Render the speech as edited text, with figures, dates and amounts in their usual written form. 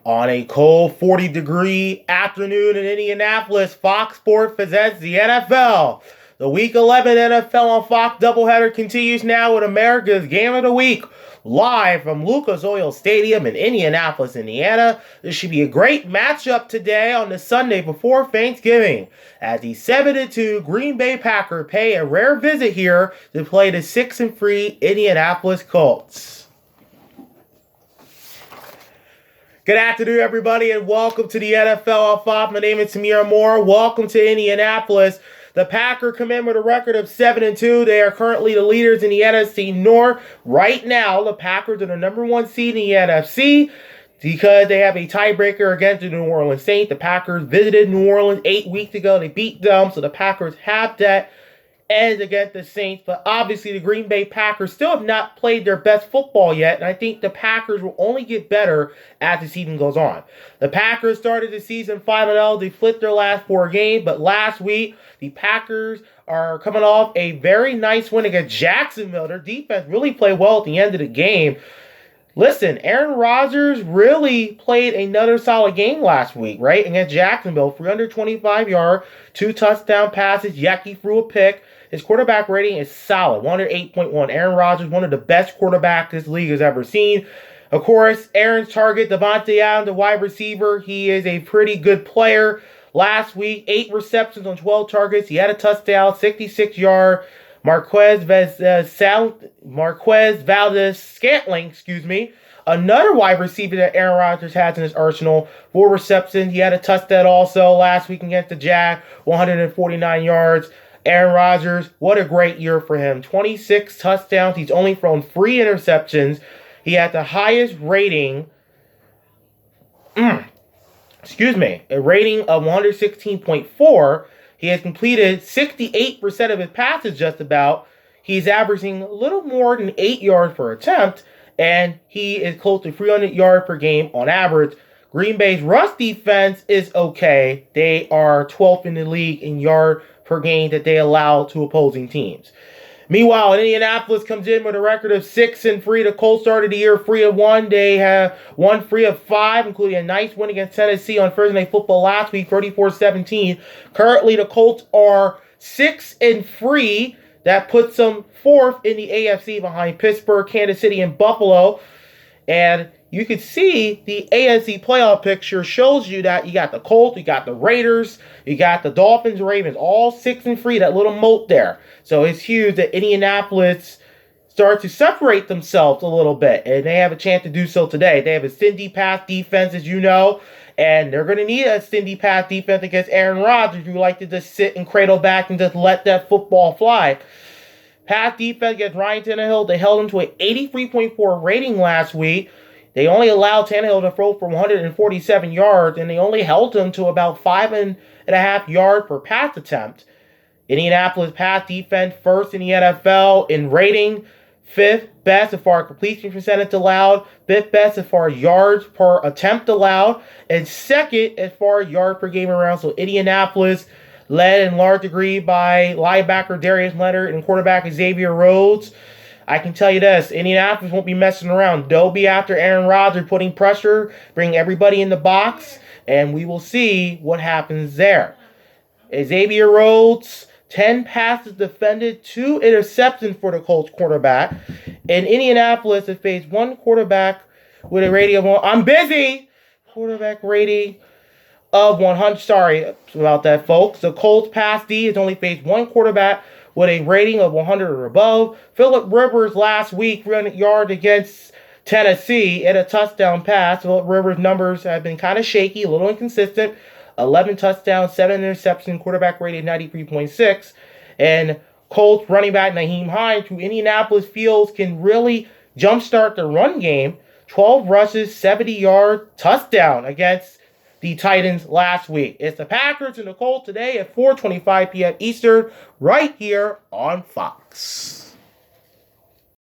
On a cold 40-degree afternoon in Indianapolis, Fox Sports presents the NFL. The Week 11 NFL on Fox doubleheader continues now with America's Game of the Week. Live from Lucas Oil Stadium in Indianapolis, Indiana. This should be a great matchup today on the Sunday before Thanksgiving, as the 7-2 Green Bay Packers pay a rare visit here to play the 6-3 Indianapolis Colts. Good afternoon, everybody, and welcome to the NFL on Fox. My name is Tamir Moore. Welcome to Indianapolis. The Packers come in with a record of 7-2. They are currently the leaders in the NFC North. Right now, the Packers are the number one seed in the NFC because they have a tiebreaker against the New Orleans Saints. The Packers visited New Orleans 8 weeks ago. They beat them, so the Packers have that edge against the Saints. But obviously, the Green Bay Packers still have not played their best football yet, and I think the Packers will only get better as the season goes on. The Packers started the season 5-0. They flipped their last 4 games, but last week, the Packers are coming off a very nice win against Jacksonville. Their defense really played well at the end of the game. Listen, Aaron Rodgers really played another solid game last week, right? Against Jacksonville, 325 yards, 2 touchdown passes. Yeki threw a pick. His quarterback rating is solid, 108.1. Aaron Rodgers, one of the best quarterbacks this league has ever seen. Of course, Aaron's target, Devontae Adams, the wide receiver, he is a pretty good player. Last week, 8 receptions on 12 targets. He had a touchdown, 66-yard. Marquez Valdez-Scantling, another wide receiver that Aaron Rodgers has in his arsenal, 4 receptions. He had a touchdown also last week against the Jags, 149 yards. Aaron Rodgers, what a great year for him. 26 touchdowns. He's only thrown 3 interceptions. He had the highest rating, a rating of 116.4. He has completed 68% of his passes just about. He's averaging a little more than 8 yards per attempt, and he is close to 300 yards per game on average. Green Bay's rush defense is okay. They are 12th in the league in yard per game that they allow to opposing teams. Meanwhile, Indianapolis comes in with a record of 6-3. The Colts started the year 3-1. They have won 3 of 5, including a nice win against Tennessee on Thursday Night Football last week, 34-17. Currently, the Colts are 6-3. That puts them 4th in the AFC behind Pittsburgh, Kansas City, and Buffalo. And you can see the AFC playoff picture shows you that you got the Colts, you got the Raiders, you got the Dolphins, Ravens, all 6-3, that little moat there. So it's huge that Indianapolis starts to separate themselves a little bit, and they have a chance to do so today. They have a stingy pass defense, as you know, and they're going to need a stingy pass defense against Aaron Rodgers, who like to just sit and cradle back and just let that football fly. Pass defense against Ryan Tannehill, they held him to an 83.4 rating last week. They only allowed Tannehill to throw for 147 yards, and they only held him to about 5.5 yards per pass attempt. Indianapolis pass defense first in the NFL in rating, 5th best as far as completion percentage allowed, 5th best as far as yards per attempt allowed, and 2nd as far as yards per game around. So Indianapolis led in large degree by linebacker Darius Leonard and quarterback Xavier Rhodes. I can tell you this, Indianapolis won't be messing around. They'll be after Aaron Rodgers, putting pressure, bring everybody in the box, and we will see what happens there. Xavier Rhodes, 10 passes defended, 2 interceptions for the Colts quarterback. And Indianapolis has faced one quarterback with a rating of quarterback rating of 100. Sorry about that, folks. The Colts pass D has only faced one quarterback with a rating of 100 or above. Phillip Rivers last week, 300 yards against Tennessee and a touchdown pass. Phillip Rivers' numbers have been kind of shaky, a little inconsistent. 11 touchdowns, 7 interceptions, quarterback rating 93.6. And Colts running back Nyheim Hines, who Indianapolis feels can really jumpstart the run game. 12 rushes, 70 yards, touchdown against the Titans last week. It's the Packers and the Colts today at 4:25 p.m. Eastern, right here on Fox.